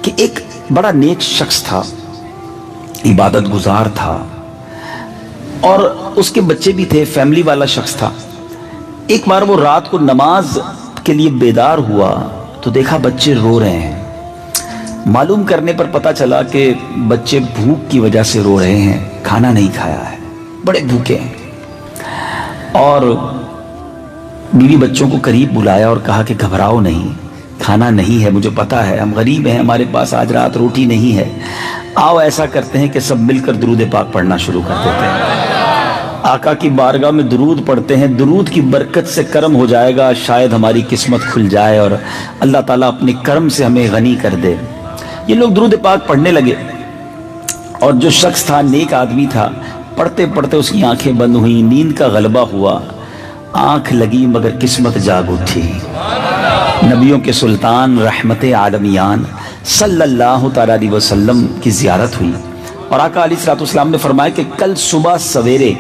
کہ ایک بڑا نیک شخص تھا، عبادت گزار تھا اور اس کے بچے بھی تھے، فیملی والا شخص تھا۔ ایک بار وہ رات کو نماز کے لیے بیدار ہوا تو دیکھا بچے رو رہے ہیں۔ معلوم کرنے پر پتہ چلا کہ بچے بھوک کی وجہ سے رو رہے ہیں، کھانا نہیں کھایا ہے، بڑے بھوکے ہیں۔ اور بیوی بچوں کو قریب بلایا اور کہا کہ گھبراؤ نہیں، کھانا نہیں ہے، مجھے پتا ہے ہم غریب ہیں، ہمارے پاس آج رات روٹی نہیں ہے، آؤ ایسا کرتے ہیں کہ سب مل کر درود پاک پڑھنا شروع کر دیتے ہیں، آقا کی بارگاہ میں درود پڑھتے ہیں، درود کی برکت سے کرم ہو جائے گا، شاید ہماری قسمت کھل جائے اور اللہ تعالیٰ اپنے کرم سے ہمیں غنی کر دے۔ یہ لوگ درود پاک پڑھنے لگے اور جو شخص تھا نیک آدمی تھا، پڑھتے پڑھتے اس کی آنکھیں بند ہوئیں، نیند کا غلبہ ہوا، آنکھ لگی مگر قسمت جاگ اٹھی۔ نبیوں کے سلطان رحمت عالمیان صلی اللہ تعالیٰ علیہ وسلم کی زیارت ہوئی اور آقا علیہ الصلوۃ والسلام نے فرمایا کہ کل صبح سویرے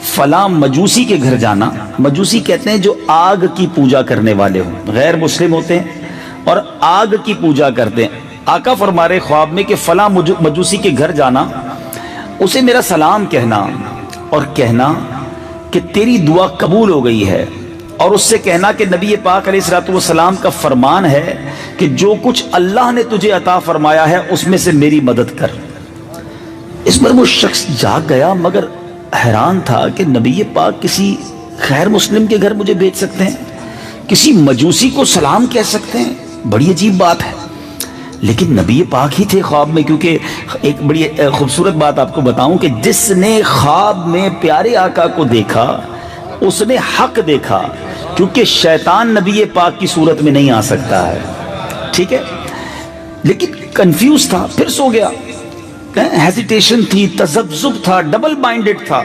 فلاں مجوسی کے گھر جانا۔ مجوسی کہتے ہیں جو آگ کی پوجا کرنے والے ہوں، غیر مسلم ہوتے ہیں اور آگ کی پوجا کرتے ہیں۔ آقا فرما رہے خواب میں کہ فلاں مجوسی کے گھر جانا، اسے میرا سلام کہنا اور کہنا کہ تیری دعا قبول ہو گئی ہے، اور اس سے کہنا کہ نبی پاک علیہ الصلوۃ والسلام کا فرمان ہے کہ جو کچھ اللہ نے تجھے عطا فرمایا ہے اس میں سے میری مدد کر۔ اس پر وہ شخص جاگ گیا مگر حیران تھا کہ نبی پاک کسی غیر مسلم کے گھر مجھے بھیج سکتے ہیں، کسی مجوسی کو سلام کہہ سکتے ہیں، بڑی عجیب بات ہے۔ لیکن نبی پاک ہی تھے خواب میں، کیونکہ ایک بڑی خوبصورت بات آپ کو بتاؤں کہ جس نے خواب میں پیارے آقا کو دیکھا اس نے حق دیکھا، کیونکہ شیطان نبی پاک کی صورت میں نہیں آ سکتا ہے، ٹھیک ہے؟ لیکن کنفیوز تھا، پھر سو گیا، ہیزیٹیشن تھی، تذبذب تھا، ڈبل مائنڈڈ تھا۔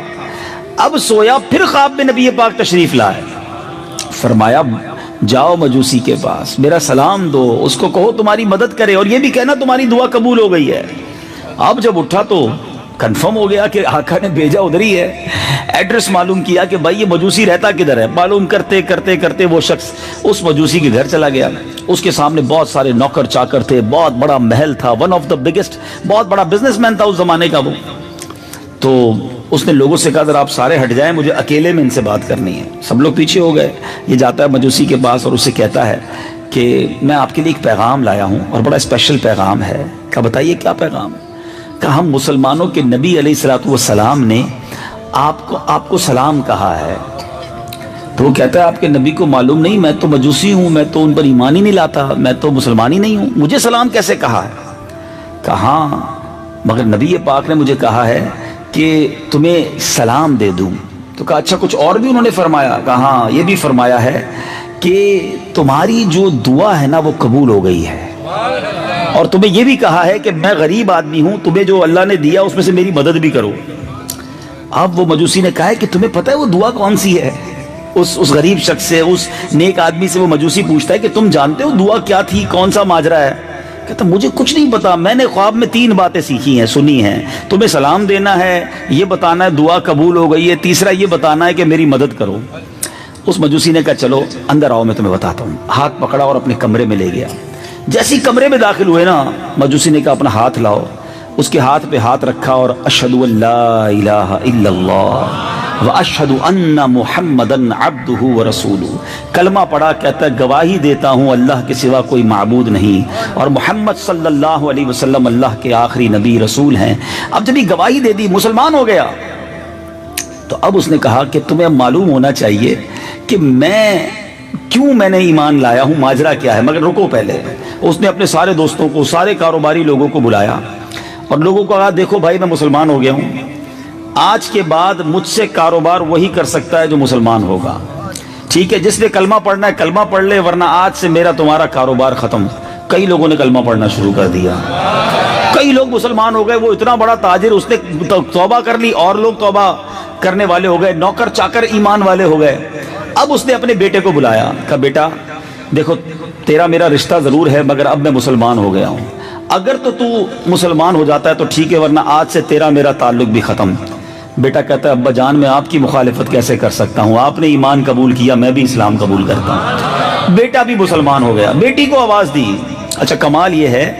اب سویا، پھر خواب میں نبی پاک تشریف لائے، فرمایا جاؤ مجوسی کے پاس، میرا سلام دو، اس کو کہو تمہاری مدد کرے اور یہ بھی کہنا تمہاری دعا قبول ہو گئی ہے۔ اب جب اٹھا تو کنفرم ہو گیا کہ آقا نے بھیجا ادھر ہی ہے۔ ایڈریس معلوم کیا کہ بھائی یہ مجوسی رہتا کدھر ہے، معلوم کرتے کرتے کرتے وہ شخص اس مجوسی کے گھر چلا گیا۔ اس کے سامنے بہت سارے نوکر چاکر تھے، بہت بڑا محل تھا، ون آف دا بگیسٹ، بہت بڑا بزنس مین تھا اس زمانے کا وہ۔ تو اس نے لوگوں سے کہا ذرا آپ سارے ہٹ جائیں، مجھے اکیلے میں ان سے بات کرنی ہے۔ سب لوگ پیچھے ہو گئے۔ یہ جاتا ہے مجوسی کے پاس اور اسے کہتا ہے کہ میں آپ کے لیے ایک پیغام لایا ہوں اور بڑا اسپیشل پیغام ہے۔ کہا بتائیے کیا پیغام ہے؟ کہا ہم مسلمانوں کے نبی علیہ الصلوۃ والسلام نے آپ کو سلام کہا ہے۔ تو وہ کہتا ہے آپ کے نبی کو معلوم نہیں، میں تو مجوسی ہوں، میں تو ان پر ایمان ہی نہیں لاتا، میں تو مسلمان ہی نہیں ہوں، مجھے سلام کیسے کہا ہے؟ کہا مگر نبی پاک نے مجھے کہا ہے کہ تمہیں سلام دے دوں۔ تو کہا اچھا کچھ اور بھی انہوں نے فرمایا؟ کہا ہاں یہ بھی فرمایا ہے کہ تمہاری جو دعا ہے نا وہ قبول ہو گئی ہے، اور تمہیں یہ بھی کہا ہے کہ میں غریب آدمی ہوں، تمہیں جو اللہ نے دیا اس میں سے میری مدد بھی کرو۔ اب وہ مجوسی نے کہا ہے کہ تمہیں پتہ ہے وہ دعا کون سی ہے؟ اس غریب شخص سے، اس نیک آدمی سے وہ مجوسی پوچھتا ہے کہ تم جانتے ہو دعا کیا تھی، کون سا ماجرا ہے؟ کہتا مجھے کچھ نہیں پتا، میں نے خواب میں 3 باتیں سیکھی ہیں، سنی ہیں، تمہیں سلام دینا ہے، یہ بتانا ہے دعا قبول ہو گئی ہے، تیسرا یہ بتانا ہے کہ میری مدد کرو۔ اس مجوسی نے کہا چلو اندر آؤ میں تمہیں بتاتا ہوں۔ ہاتھ پکڑا اور اپنے کمرے میں لے گیا۔ جیسی کمرے میں داخل ہوئے نا، مجوسی نے کہا اپنا ہاتھ لاؤ، اس کے ہاتھ پہ ہاتھ رکھا اور اشہد ان لا الہ الا اللہ واشہد ان محمدن عبدہ ورسولہ، کلمہ پڑھا، کہتا ہے گواہی دیتا ہوں اللہ کے سوا کوئی معبود نہیں اور محمد صلی اللہ علیہ وسلم اللہ کے آخری نبی رسول ہیں۔ اب جب یہ گواہی دے دی مسلمان ہو گیا، تو اب اس نے کہا کہ تمہیں معلوم ہونا چاہیے کہ میں نے ایمان لایا ہوں، ماجرا کیا ہے۔ مگر رکو پہلے، اس نے اپنے سارے دوستوں کو، سارے کاروباری لوگوں کو بلایا اور لوگوں کو کہا دیکھو بھائی میں مسلمان ہو گیا ہوں، آج کے بعد مجھ سے کاروبار وہی کر سکتا ہے جو مسلمان ہوگا، ٹھیک ہے؟ جس نے کلمہ پڑھنا ہے کلمہ پڑھ لے، ورنہ آج سے میرا تمہارا کاروبار ختم۔ کئی لوگوں نے کلمہ پڑھنا شروع کر دیا، کئی لوگ مسلمان ہو گئے۔ وہ اتنا بڑا تاجر، اس نے توبہ کر لی اور لوگ توبہ کرنے والے ہو گئے، نوکر چاکر ایمان والے ہو گئے۔ اب اس نے اپنے بیٹے کو بلایا، کہا بیٹا دیکھو تیرا میرا رشتہ ضرور ہے مگر اب میں مسلمان ہو گیا ہوں، اگر تو مسلمان ہو جاتا ہے تو ٹھیک ہے، ورنہ آج سے تیرا میرا تعلق بھی ختم۔ بیٹا کہتا ہے ابا جان میں آپ کی مخالفت کیسے کر سکتا ہوں، آپ نے ایمان قبول کیا، میں بھی اسلام قبول کرتا ہوں۔ بیٹا بھی مسلمان ہو گیا، بیٹی کو آواز دی۔ اچھا کمال یہ ہے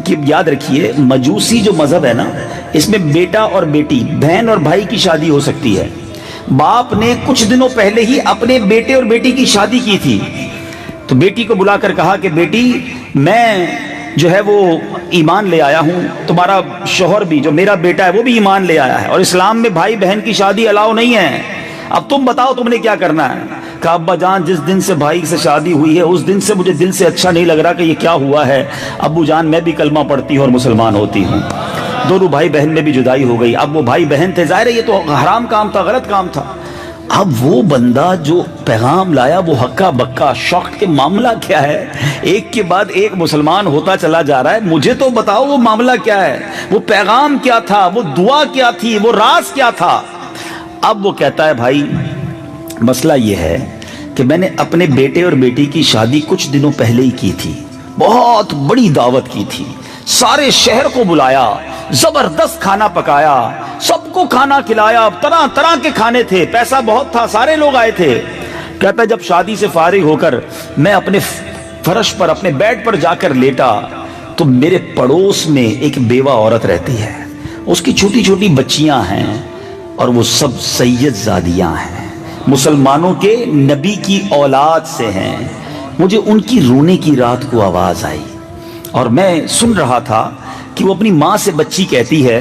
کہ یاد رکھیے مجوسی جو مذہب ہے نا، اس میں بیٹا اور بیٹی، بہن اور بھائی کی شادی ہو سکتی ہے۔ باپ نے کچھ دنوں پہلے ہی اپنے بیٹے اور بیٹی کی شادی کی تھی، تو بیٹی کو بلا کر کہا کہ بیٹی میں جو ہے وہ ایمان لے آیا ہوں، تمہارا شوہر بھی جو میرا بیٹا ہے وہ بھی ایمان لے آیا ہے، اور اسلام میں بھائی بہن کی شادی الاؤ نہیں ہے، اب تم بتاؤ تم نے کیا کرنا ہے۔ کہا ابا جان جس دن سے بھائی سے شادی ہوئی ہے اس دن سے مجھے دل سے اچھا نہیں لگ رہا کہ یہ کیا ہوا ہے۔ ابو جان میں بھی کلمہ پڑھتی ہوں اور مسلمان ہوتی ہوں۔ دونوں بھائی بہن میں بھی جدائی ہو گئی۔ اب وہ بھائی بہن تھے، ظاہر ہے یہ تو حرام کام تھا، غلط کام تھا۔ اب وہ بندہ جو پیغام لایا وہ ہکا بکا شوق کے معاملہ کیا ہے، ایک کے بعد ایک مسلمان ہوتا چلا جا رہا ہے، مجھے تو بتاؤ وہ معاملہ کیا ہے، وہ پیغام کیا تھا، وہ دعا کیا تھی، وہ راز کیا تھا۔ اب وہ کہتا ہے بھائی مسئلہ یہ ہے کہ میں نے اپنے بیٹے اور بیٹی کی شادی کچھ دنوں پہلے ہی کی تھی، بہت بڑی دعوت کی تھی، سارے شہر کو بلایا، زبردست کھانا پکایا، سب کو کھانا کھلایا، طرح طرح کے کھانے تھے، پیسہ بہت تھا، سارے لوگ آئے تھے۔ کہتا ہے جب شادی سے فارغ ہو کر میں اپنے فرش پر اپنے بیڈ پر جا کر لیٹا تو میرے پڑوس میں ایک بیوہ عورت رہتی ہے، اس کی چھوٹی چھوٹی بچیاں ہیں اور وہ سب سید زادیاں ہیں، مسلمانوں کے نبی کی اولاد سے ہیں۔ مجھے ان کی رونے کی رات کو آواز آئی اور میں سن رہا تھا کہ وہ اپنی ماں سے بچی کہتی ہے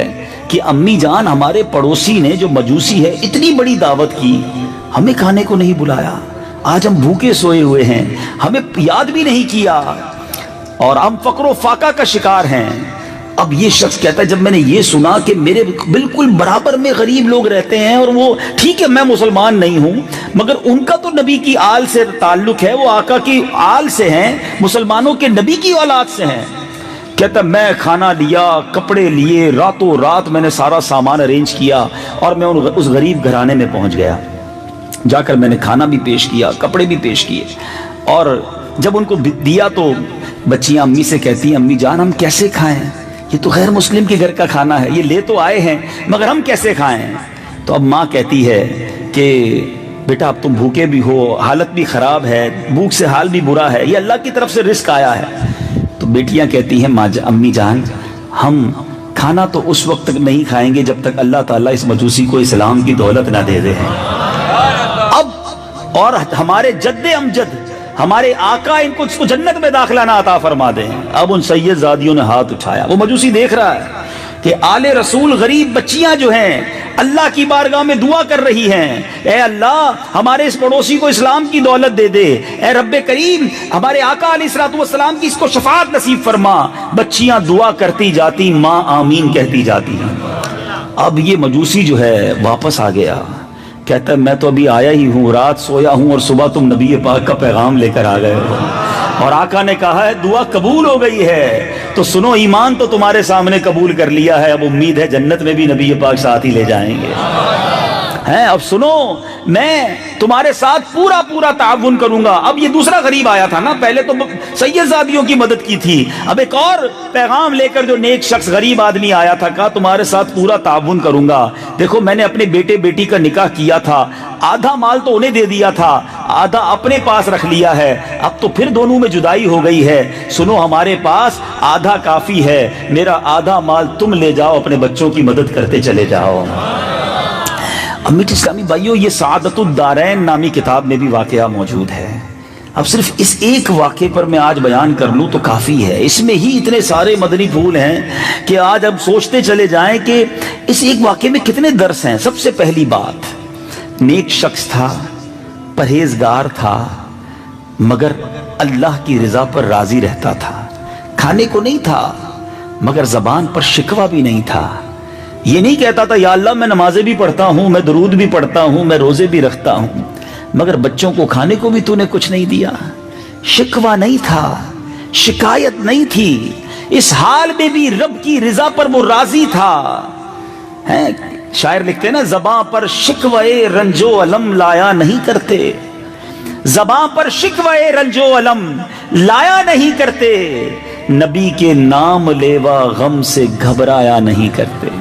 کہ امی جان ہمارے پڑوسی نے جو مجوسی ہے اتنی بڑی دعوت کی، ہمیں کھانے کو نہیں بلایا، آج ہم بھوکے سوئے ہوئے ہیں، ہمیں یاد بھی نہیں کیا اور ہم فقر و فاقہ کا شکار ہیں۔ اب یہ شخص کہتا ہے جب میں نے یہ سنا کہ میرے بالکل برابر میں غریب لوگ رہتے ہیں اور وہ ٹھیک ہے میں مسلمان نہیں ہوں مگر ان کا تو نبی کی آل سے تعلق ہے، وہ آقا کی آل سے ہیں، مسلمانوں کے نبی کی اولاد سے ہیں۔ کہتا میں کھانا لیا، کپڑے لیے، راتوں رات میں نے سارا سامان ارینج کیا اور میں اس غریب گھرانے میں پہنچ گیا، جا کر میں نے کھانا بھی پیش کیا، کپڑے بھی پیش کیے، اور جب ان کو دیا تو بچیاں امی سے کہتی ہیں امی جان ہم کیسے کھائیں، یہ تو غیر مسلم کے گھر کا کھانا ہے، یہ لے تو آئے ہیں مگر ہم کیسے کھائیں۔ تو اب ماں کہتی ہے کہ بیٹا اب تم بھوکے بھی ہو، حالت بھی خراب ہے، بھوک سے حال بھی برا ہے، یہ اللہ کی طرف سے رزق آیا ہے۔ تو بیٹیاں کہتی ہیں امی جان ہم کھانا تو اس وقت تک نہیں کھائیں گے جب تک اللہ تعالیٰ اس مجوسی کو اسلام کی دولت نہ دے دے۔ اب اور ہمارے جد امجد ہمارے آقا ان کو اس کو جنت میں داخلہ نہ عطا فرما دیں۔ اب ان سید زادیوں نے ہاتھ اٹھایا، وہ مجوسی دیکھ رہا ہے کہ آل رسول غریب بچیاں جو ہیں اللہ کی بارگاہ میں دعا کر رہی ہیں، اے اللہ ہمارے اس پڑوسی کو اسلام کی دولت دے دے، اے رب کریم ہمارے آقا علیہ الصلوۃ والسلام کی اس کو شفاعت نصیب فرما۔ بچیاں دعا کرتی جاتی، ماں آمین کہتی جاتی ہیں۔ اب یہ مجوسی جو ہے واپس آ گیا، کہتا ہے میں تو ابھی آیا ہی ہوں، رات سویا ہوں اور صبح تم نبی پاک کا پیغام لے کر آ گئے ہو اور آقا نے کہا ہے دعا قبول ہو گئی ہے، تو سنو ایمان تو تمہارے سامنے قبول کر لیا ہے، اب امید ہے جنت میں بھی نبی پاک ساتھ ہی لے جائیں گے۔ اب سنو میں تمہارے ساتھ پورا پورا تعاون کروں گا۔ اب یہ دوسرا غریب آیا تھا نا، پہلے تو سید زادیوں کی مدد کی تھی، اب ایک اور پیغام لے کر جو نیک شخص غریب آدمی آیا تھا، کہا تمہارے ساتھ پورا تعاون کروں گا، دیکھو میں نے اپنے بیٹے بیٹی کا نکاح کیا تھا، آدھا مال تو انہیں دے دیا تھا، آدھا اپنے پاس رکھ لیا ہے، اب تو پھر دونوں میں جدائی ہو گئی ہے، سنو ہمارے پاس آدھا کافی ہے، میرا آدھا مال تم لے جاؤ، اپنے بچوں کی مدد کرتے چلے جاؤ۔ امیت اسلامی بھائیو یہ سعادت الدارین نامی کتاب میں بھی واقعہ موجود ہے۔ اب صرف اس ایک واقعے پر میں آج بیان کر لوں تو کافی ہے، اس میں ہی اتنے سارے مدنی پھول ہیں کہ آج اب سوچتے چلے جائیں کہ اس ایک واقعے میں کتنے درس ہیں۔ سب سے پہلی بات، نیک شخص تھا، پرہیزگار تھا، مگر اللہ کی رضا پر راضی رہتا تھا، کھانے کو نہیں تھا مگر زبان پر شکوہ بھی نہیں تھا، یہ نہیں کہتا تھا یا اللہ میں نمازیں بھی پڑھتا ہوں، میں درود بھی پڑھتا ہوں، میں روزے بھی رکھتا ہوں، مگر بچوں کو کھانے کو بھی تو نے کچھ نہیں دیا، شکوہ نہیں تھا، شکایت نہیں تھی، اس حال میں بھی رب کی رضا پر وہ راضی تھا۔ شاعر لکھتے ہیں نا زباں پر شکوے رنج و علم لایا نہیں کرتے، زباں پر شکوے رنج و علم لایا نہیں کرتے، نبی کے نام لیوا غم سے گھبرایا نہیں کرتے۔